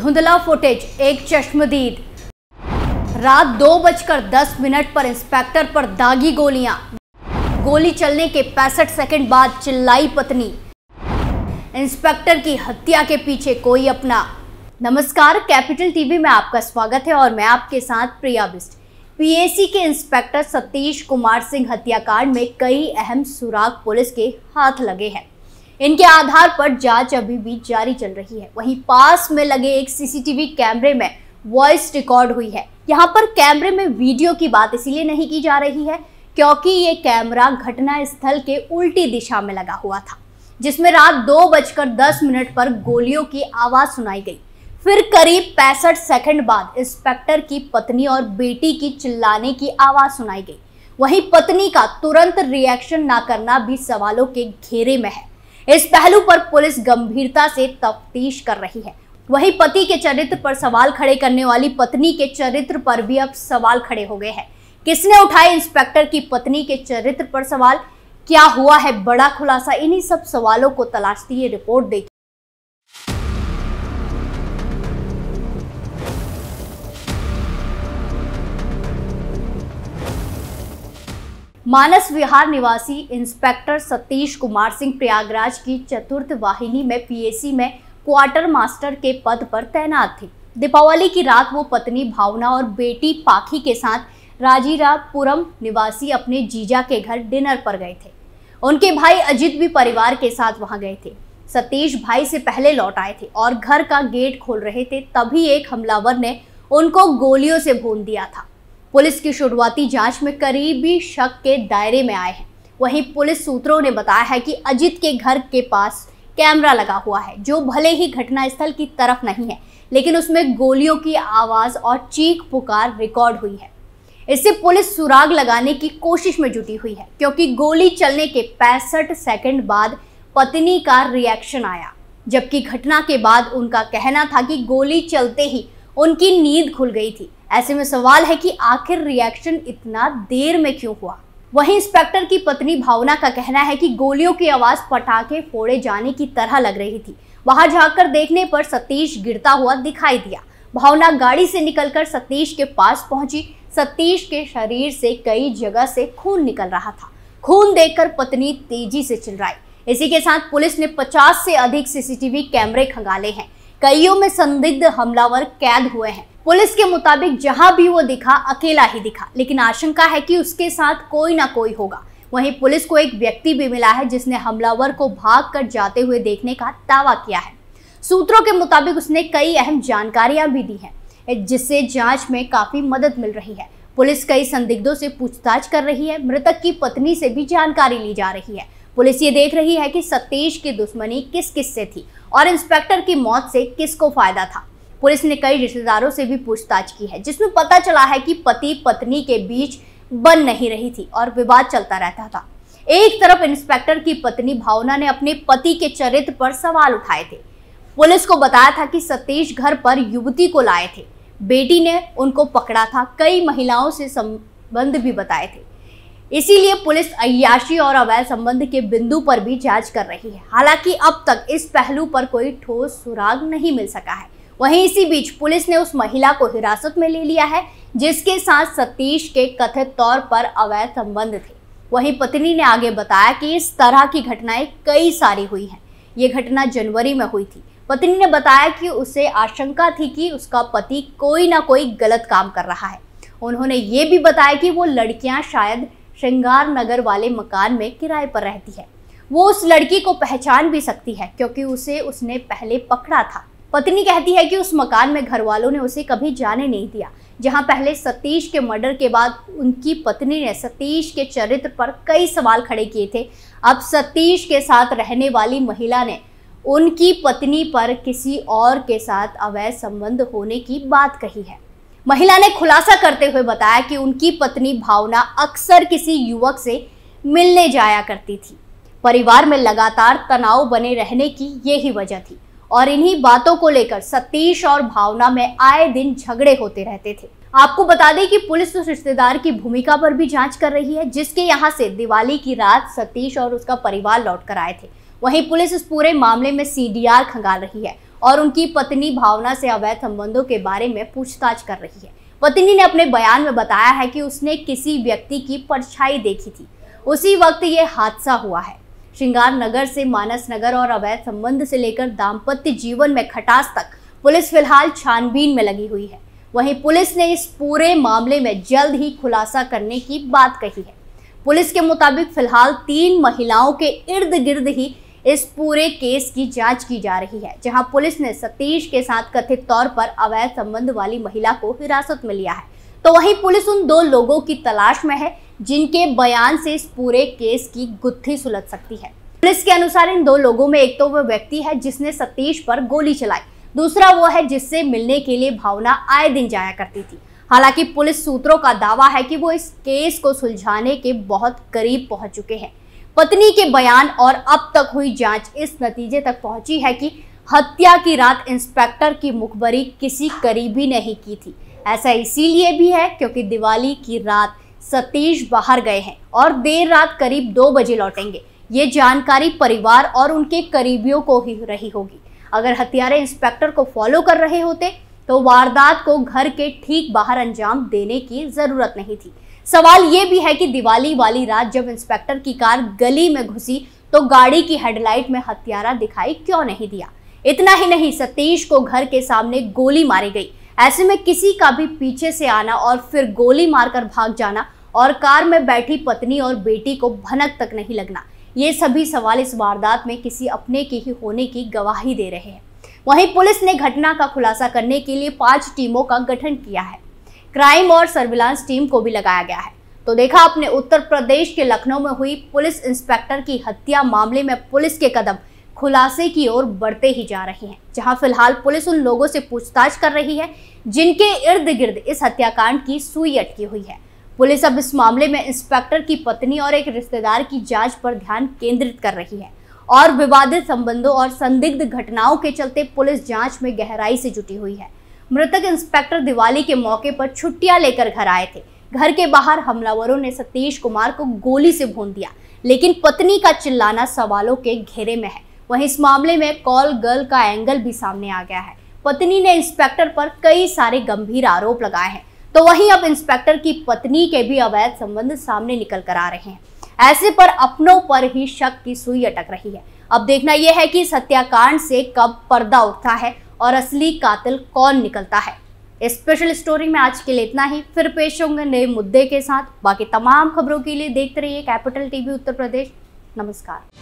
धुंधला फुटेज, एक चश्मदीद। रात 2:10 पर इंस्पेक्टर पर दागी गोलियां। गोली चलने के 65 सेकंड बाद चिल्लाई पत्नी। इंस्पेक्टर की हत्या के पीछे कोई अपना। नमस्कार, कैपिटल टीवी में आपका स्वागत है और मैं आपके साथ प्रिया बिस्ट। पीएसी के इंस्पेक्टर सतीश कुमार सिंह हत्याकांड में कई अहम सुराग पुलिस के हाथ लगे हैं। इनके आधार पर जांच अभी भी जारी चल रही है। वहीं पास में लगे एक सीसीटीवी कैमरे में वॉइस रिकॉर्ड हुई है। यहाँ पर कैमरे में वीडियो की बात इसीलिए नहीं की जा रही है क्योंकि ये कैमरा घटना स्थल के उल्टी दिशा में लगा हुआ था, जिसमें रात 2:10 पर गोलियों की आवाज सुनाई गई। फिर करीब 65 सेकंड बाद इंस्पेक्टर की पत्नी और बेटी की चिल्लाने की आवाज सुनाई गई। वहीं पत्नी का तुरंत रिएक्शन ना करना भी सवालों के घेरे में है। इस पहलू पर पुलिस गंभीरता से तफ्तीश कर रही है। वहीं पति के चरित्र पर सवाल खड़े करने वाली पत्नी के चरित्र पर भी अब सवाल खड़े हो गए हैं। किसने उठाए इंस्पेक्टर की पत्नी के चरित्र पर सवाल? क्या हुआ है बड़ा खुलासा? इन्हीं सब सवालों को तलाशती ये रिपोर्ट देखिए। मानस विहार निवासी इंस्पेक्टर सतीश कुमार सिंह प्रयागराज की चतुर्थ वाहिनी में पीएसी में क्वार्टर मास्टर के पद पर तैनात थे। दीपावली की रात वो पत्नी भावना और बेटी पाखी के साथ राजीरापुरम निवासी अपने जीजा के घर डिनर पर गए थे। उनके भाई अजित भी परिवार के साथ वहां गए थे। सतीश भाई से पहले लौट आए थे और घर का गेट खोल रहे थे, तभी एक हमलावर ने उनको गोलियों से भून दिया था। पुलिस की शुरुआती जांच में करीबी शक के दायरे में आए हैं। वहीं पुलिस सूत्रों ने बताया है कि अजित के घर के पास कैमरा लगा हुआ है, जो भले ही घटनास्थल की तरफ नहीं है, लेकिन उसमें गोलियों की आवाज और चीख पुकार रिकॉर्ड हुई है। इससे पुलिस सुराग लगाने की कोशिश में जुटी हुई है, क्योंकि गोली चलने के 65 सेकंड बाद पत्नी का रिएक्शन आया, जबकि घटना के बाद उनका कहना था कि गोली चलते ही उनकी नींद खुल गई थी। ऐसे में सवाल है कि आखिर रिएक्शन इतना देर में क्यों हुआ? वहीं इंस्पेक्टर की पत्नी भावना का कहना है कि गोलियों की आवाज पटाखे फोड़े जाने की तरह लग रही थी। वहां जाकर देखने पर सतीश गिरता हुआ दिखाई दिया। भावना गाड़ी से निकलकर सतीश के पास पहुंची। सतीश के शरीर से कई जगह से खून निकल रहा था। खून देखकर पत्नी तेजी से चिल्लाई। इसी के साथ पुलिस ने 50 से अधिक सीसीटीवी कैमरे खंगाले हैं। कईयों में संदिग्ध हमलावर कैद हुए हैं। पुलिस के मुताबिक जहां भी वो दिखा अकेला ही दिखा, लेकिन आशंका है कि उसके साथ कोई ना कोई होगा। वहीं पुलिस को एक व्यक्ति भी मिला है जिसने हमलावर को भागकर जाते हुए देखने का दावा किया है। सूत्रों के मुताबिक उसने कई अहम जानकारियां भी दी हैं, जिससे जांच में काफी मदद मिल रही है। पुलिस कई संदिग्धों से पूछताछ कर रही है। मृतक की पत्नी से भी जानकारी ली जा रही है। पुलिस ये देख रही है कि सतीश की दुश्मनी किस किस से थी और इंस्पेक्टर की मौत से किसको फायदा था। पुलिस ने कई रिश्तेदारों से भी पूछताछ की है, जिसमें पता चला है कि पति पत्नी के बीच बन नहीं रही थी और विवाद चलता रहता था। एक तरफ इंस्पेक्टर की पत्नी भावना ने अपने पति के चरित्र पर सवाल उठाए थे। पुलिस को बताया था कि सतीश घर पर युवती को लाए थे, बेटी ने उनको पकड़ा था, कई महिलाओं से संबंध भी बताए थे। इसीलिए पुलिस अय्याशी और अवैध संबंध के बिंदु पर भी जांच कर रही है। हालांकि अब तक इस पहलू पर कोई ठोस सुराग नहीं मिल सका है। वहीं इसी बीच पुलिस ने उस महिला को हिरासत में ले लिया है जिसके साथ सतीश के कथित तौर पर अवैध संबंध थे। वहीं पत्नी ने आगे बताया कि इस तरह की घटनाएं कई सारी हुई हैं। ये घटना जनवरी में हुई थी। पत्नी ने बताया कि उसे आशंका थी कि उसका पति कोई ना कोई गलत काम कर रहा है। उन्होंने ये भी बताया कि वो लड़कियां शायद श्रृंगार नगर वाले मकान में किराए पर रहती है। वो उस लड़की को पहचान भी सकती है क्योंकि उसने पहले पकड़ा था। पत्नी कहती है कि उस मकान में घर वालों ने उसे कभी जाने नहीं दिया, जहां पहले सतीश के मर्डर के बाद उनकी पत्नी ने सतीश के चरित्र पर कई सवाल खड़े किए थे। अब सतीश के साथ रहने वाली महिला ने उनकी पत्नी पर किसी और के साथ अवैध संबंध होने की बात कही है। महिला ने खुलासा करते हुए बताया कि उनकी पत्नी भावना अक्सर किसी युवक से मिलने जाया करती थी। परिवार में लगातार तनाव बने रहने की यही वजह थी और इन्हीं बातों को लेकर सतीश और भावना में आए दिन झगड़े होते रहते थे। आपको बता दें कि पुलिस उस रिश्तेदार की भूमिका पर भी जांच कर रही है जिसके यहां से दिवाली की रात सतीश और उसका परिवार लौट कर आए थे। वहीं पुलिस इस पूरे मामले में सीडीआर खंगाल रही है और उनकी पत्नी भावना से अवैध संबंधों के बारे में पूछताछ कर रही है। पत्नी ने अपने बयान में बताया है कि उसने किसी व्यक्ति की परछाई देखी थी, उसी वक्त ये हादसा हुआ है। श्रृंगार नगर से मानस नगर और अवैध संबंध से लेकर दाम्पत्य जीवन में खटास तक पुलिस फिलहाल छानबीन में लगी हुई है। वहीं पुलिस ने इस पूरे मामले में जल्द ही खुलासा करने की बात कही है। पुलिस के मुताबिक फिलहाल 3 महिलाओं के इर्द गिर्द ही इस पूरे केस की जांच की जा रही है, जहां पुलिस ने सतीश के साथ कथित तौर पर अवैध संबंध वाली महिला को हिरासत में लिया है। तो वहीं पुलिस उन 2 लोगों की तलाश में है जिनके बयान से इस पूरे केस की गुत्थी सुलझ सकती है। पुलिस के अनुसार इन 2 लोगों में एक तो वह व्यक्ति है जिसने सतीश पर गोली चलाई, दूसरा वो है जिससे मिलने के लिए भावना आए दिन जाया करती थी। हालांकि पुलिस सूत्रों का दावा है कि वो इस केस को सुलझाने के बहुत करीब पहुंच चुके हैं। पत्नी के बयान और अब तक हुई जांच इस नतीजे तक पहुंची है कि हत्या की रात इंस्पेक्टर की मुखबरी किसी करीबी ने ही की थी। ऐसा इसीलिए भी है क्योंकि दिवाली की रात सतीश बाहर गए हैं और देर रात करीब 2 बजे लौटेंगे। ये जानकारी परिवार और उनके करीबियों को ही रही होगी। अगर हत्यारे इंस्पेक्टर को फॉलो कर रहे होते तो वारदात को घर के ठीक बाहर अंजाम देने की जरूरत नहीं थी। सवाल ये भी है कि दिवाली वाली रात जब इंस्पेक्टर की कार गली में घुसी तो गाड़ी की हेडलाइट में हत्यारा दिखाई क्यों नहीं दिया। इतना ही नहीं, सतीश को घर के सामने गोली मारी गई। ऐसे में किसी का भी पीछे से आना और फिर गोली मारकर भाग जाना और कार में बैठी पत्नी और बेटी को भनक तक नहीं लगना, ये सभी सवाल इस वारदात में किसी अपने के ही होने की गवाही दे रहे हैं। वहीं पुलिस ने घटना का खुलासा करने के लिए 5 टीमों का गठन किया है। क्राइम और सर्विलांस टीम को भी लगाया गया है। तो देखा अपने उत्तर प्रदेश के लखनऊ में हुई पुलिस इंस्पेक्टर की हत्या मामले में पुलिस के कदम खुलासे की ओर बढ़ते ही जा रहे हैं, जहां फिलहाल पुलिस उन लोगों से पूछताछ कर रही है जिनके इर्द गिर्द इस हत्याकांड की सुई अटकी हुई है। पुलिस अब इस मामले में इंस्पेक्टर की पत्नी और एक रिश्तेदार की जांच पर ध्यान केंद्रित कर रही है और विवादित संबंधों और संदिग्ध घटनाओं के चलते पुलिस जांच में गहराई से जुटी हुई है। मृतक इंस्पेक्टर दिवाली के मौके पर छुट्टियां लेकर घर आए थे। घर के बाहर हमलावरों ने सतीश कुमार को गोली से भून दिया, लेकिन पत्नी का चिल्लाना सवालों के घेरे में है। वहीं इस मामले में कॉल गर्ल का एंगल भी सामने आ गया है। पत्नी ने इंस्पेक्टर पर कई सारे गंभीर आरोप लगाए हैं, तो वहीं अब इंस्पेक्टर की पत्नी के भी अवैध संबंध सामने निकल कर आ रहे हैं। ऐसे पर अपनों पर ही शक की सुई अटक रही है। अब देखना यह है कि इस हत्याकांड से कब पर्दा उठता है और असली कातिल कौन निकलता है। इस स्पेशल स्टोरी में आज के लिए इतना ही। फिर पेश होंगे नए मुद्दे के साथ। बाकी तमाम खबरों के लिए देखते रहिए कैपिटल टीवी उत्तर प्रदेश। नमस्कार।